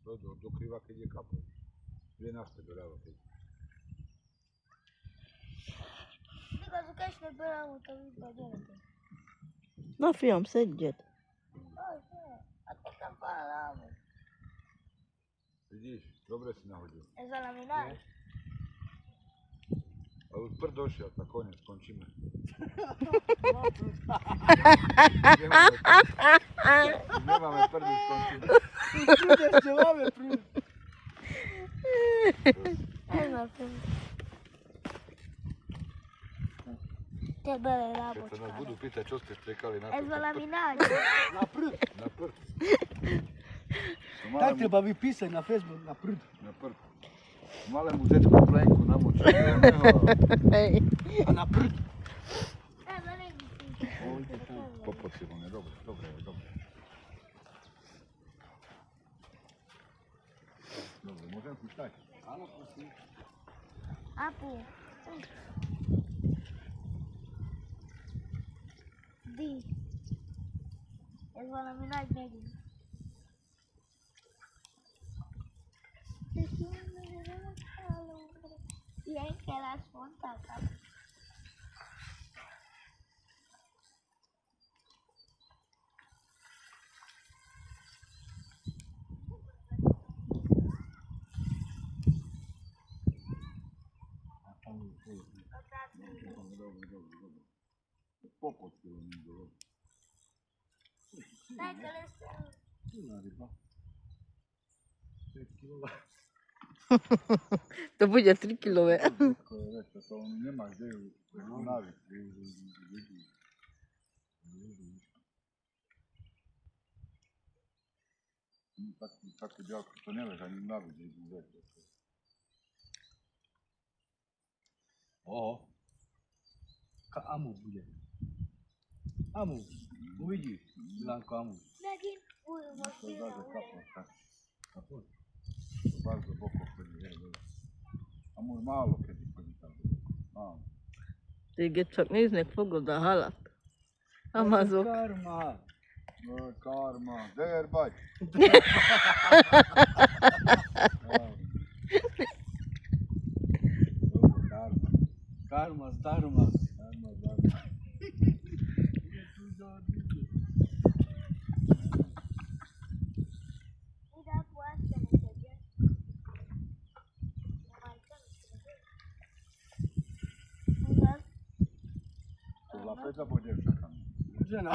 Do kriva keď je kapo. Dve naspäť doľava keď. Because you catch the bear with the body. Na fiam, sedjet. Oh, yeah. I think I'm gonna love it. Vidíš, dobre si nahodil. Es a la minar. A už prd došiel, tak konec, skončíme. Nemáme prdu, skončíme. Prúd ešte máme, prúd. Ay, no, Te bere la Keď sa nás bočka. budú pýtať, čo ste striekali na Es a la minar. Na prúd. Na prd. Tak treba vypísať na Facebook, na prúd. Na prd. Malému decku plenku namočil. Hej. A na prúd. Eh, vale, Popod si ho, dobre, dobre, dobre. Dobre, môžem púšťať? Áno, prosím. Apu. Di. Es a la minar, Maggie. Y hay que las puntas. Dobre, dobre. Popod si ho, dobre. Silná ryba. 5 kg. To bude 3 kilové. To on nemá kde ju naviť. Takú ďalku to nevieš ani naviť. Oho. Amu bude. Amu. Uvidíš, Milanko, amu. Maggie, uy, To je mosquito. zase kapla, tak. Kapla. To bardzo boko chodí. A môj málo kedy chodí tam. Málo. Téged csak néznek, fogod a halat. Amazok. Karma. No, karma. Der bať. Karma, zdarma. Mira, pues, que me quedé. Mira, To chlapec alebo dievčatá? Žena.